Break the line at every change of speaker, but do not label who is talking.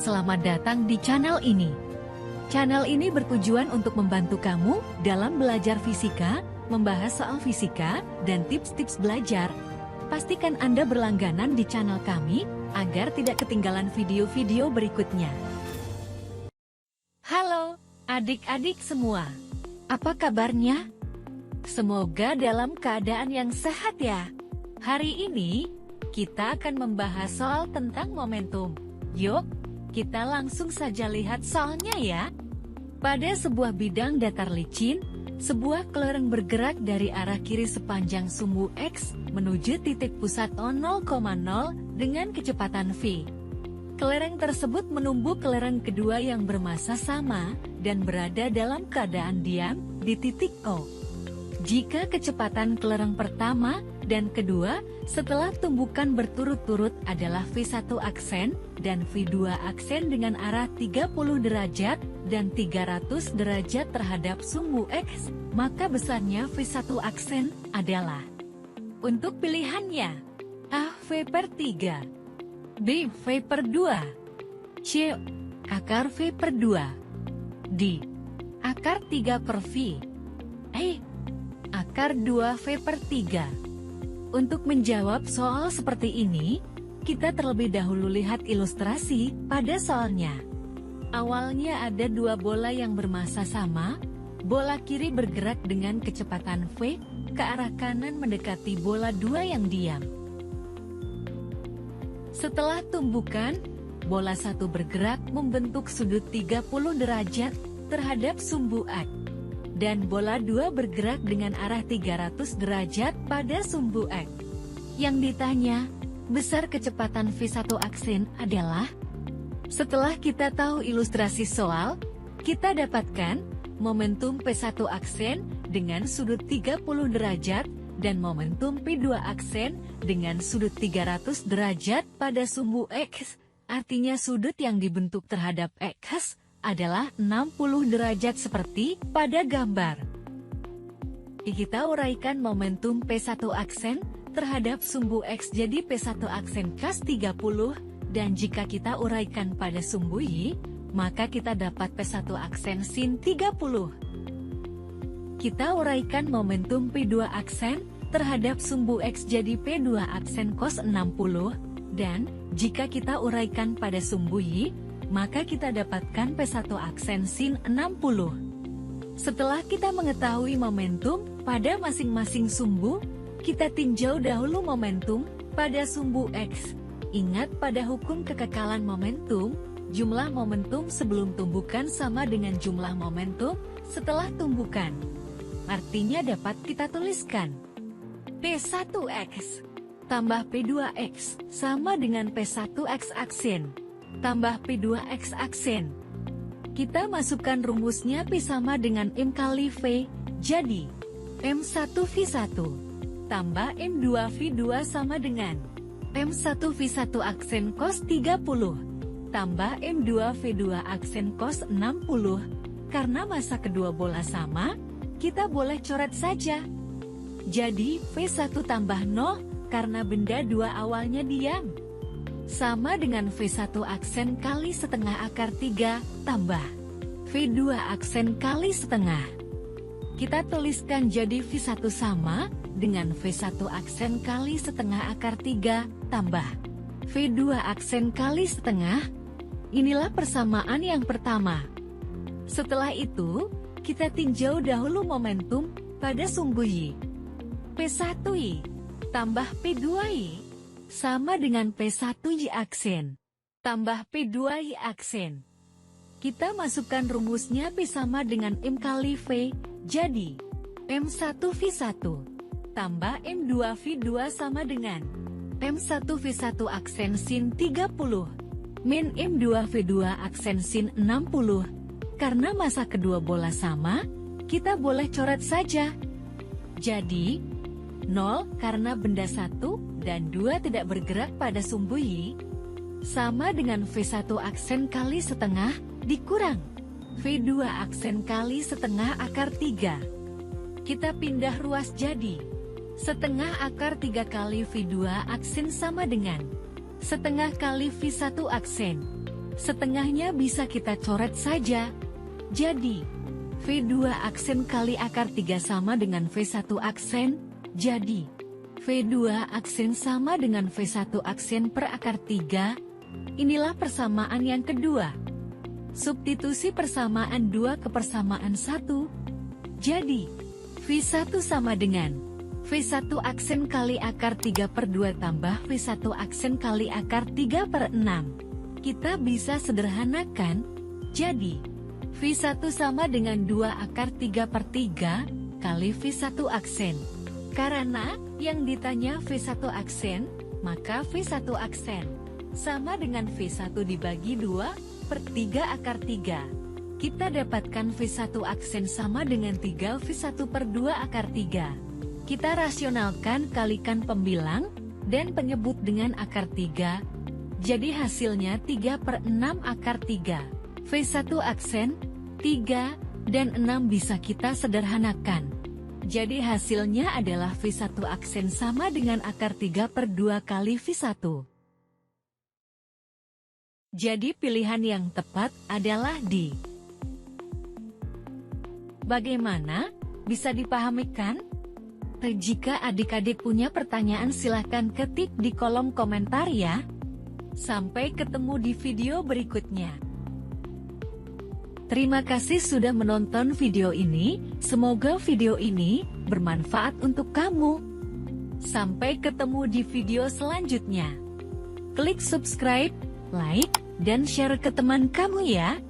Selamat datang di channel ini. Channel ini bertujuan untuk membantu kamu dalam belajar fisika, membahas soal fisika, dan tips-tips belajar. Pastikan Anda berlangganan di channel kami, agar tidak ketinggalan video-video berikutnya. Halo, adik-adik semua. Apa kabarnya? Semoga dalam keadaan yang sehat ya. Hari ini, kita akan membahas soal tentang momentum. Yuk, kita langsung saja lihat soalnya ya. Pada sebuah bidang datar licin, sebuah kelereng bergerak dari arah kiri sepanjang sumbu X menuju titik pusat O0,0 dengan kecepatan V. Kelereng tersebut menumbuk kelereng kedua yang bermassa sama dan berada dalam keadaan diam di titik O. Jika kecepatan kelereng pertama dan kedua setelah tumbukan berturut-turut adalah V1 aksen dan V2 aksen dengan arah 30 derajat dan 300 derajat terhadap sumbu X, maka besarnya V1 aksen adalah, untuk pilihannya, A. V/3, B. V/2, C. akar V/2, D. akar 3/V, E. akar 2V/3. Untuk menjawab soal seperti ini, kita terlebih dahulu lihat ilustrasi pada soalnya. Awalnya ada dua bola yang bermassa sama, bola kiri bergerak dengan kecepatan V ke arah kanan mendekati bola dua yang diam. Setelah tumbukan, bola satu bergerak membentuk sudut 30 derajat terhadap sumbu X. Dan bola 2 bergerak dengan arah 300 derajat pada sumbu X. Yang ditanya, besar kecepatan V1 aksen adalah? Setelah kita tahu ilustrasi soal, kita dapatkan momentum P1 aksen dengan sudut 30 derajat dan momentum P2 aksen dengan sudut 300 derajat pada sumbu X, artinya sudut yang dibentuk terhadap X adalah 60 derajat seperti pada gambar. Kita uraikan momentum P1 aksen terhadap sumbu X jadi P1 aksen cos 30, dan jika kita uraikan pada sumbu Y, maka kita dapat P1 aksen sin 30. Kita uraikan momentum P2 aksen terhadap sumbu X jadi P2 aksen cos 60, dan jika kita uraikan pada sumbu Y, maka kita dapatkan P1 aksen sin 60. Setelah kita mengetahui momentum pada masing-masing sumbu, kita tinjau dahulu momentum pada sumbu X. Ingat pada hukum kekekalan momentum, jumlah momentum sebelum tumbukan sama dengan jumlah momentum setelah tumbukan. Artinya dapat kita tuliskan P1X tambah P2X sama dengan P1X aksen tambah P2X aksen. Kita masukkan rumusnya P sama dengan M kali V, jadi M1V1 tambah M2V2 sama dengan M1V1 aksen cos 30 tambah M2V2 aksen cos 60. Karena massa kedua bola sama, kita boleh coret saja. Jadi V1 tambah 0 karena benda dua awalnya diam, sama dengan V1 aksen kali setengah akar 3, tambah V2 aksen kali setengah. Kita tuliskan jadi V1 sama dengan V1 aksen kali setengah akar 3, tambah V2 aksen kali setengah. Inilah persamaan yang pertama. Setelah itu, kita tinjau dahulu momentum pada sumbu Y. P1Y tambah P2Y sama dengan P1Y aksen tambah P2Y aksen. Kita masukkan rumusnya P sama dengan M kali V, jadi M1V1 tambah M2V2 sama dengan M1V1 aksen sin 30 min M2V2 aksen sin 60. Karena massa kedua bola sama, kita boleh coret saja. Jadi, 0 karena benda 1 dan 2 tidak bergerak pada sumbu Y, sama dengan V1 aksen kali setengah, dikurang V2 aksen kali setengah akar 3. Kita pindah ruas jadi, setengah akar 3 kali V2 aksen sama dengan setengah kali V1 aksen. Setengahnya bisa kita coret saja. Jadi, V2 aksen kali akar 3 sama dengan V1 aksen. Jadi, V2 aksen sama dengan V1 aksen per akar 3. Inilah persamaan yang kedua. Substitusi persamaan 2 ke persamaan 1. Jadi, V1 sama dengan V1 aksen kali akar 3 per 2 tambah V1 aksen kali akar 3 per 6. Kita bisa sederhanakan, jadi V1 sama dengan 2 akar 3 per 3 kali V1 aksen. Karena yang ditanya V1 aksen, maka V1 aksen sama dengan V1 dibagi 2 per 3 akar 3. Kita dapatkan V1 aksen sama dengan 3 V1 per 2 akar 3. Kita rasionalkan, kalikan pembilang dan penyebut dengan akar 3. Jadi hasilnya 3 per 6 akar 3. V1 aksen, 3, dan 6 bisa kita sederhanakan. Jadi hasilnya adalah V1 aksen sama dengan akar 3 per 2 kali V1. Jadi pilihan yang tepat adalah D. Bagaimana? Bisa dipahami kan? Jika adik-adik punya pertanyaan silahkan ketik di kolom komentar ya. Sampai ketemu di video berikutnya. Terima kasih sudah menonton video ini, semoga video ini bermanfaat untuk kamu. Sampai ketemu di video selanjutnya. Klik subscribe, like, dan share ke teman kamu ya.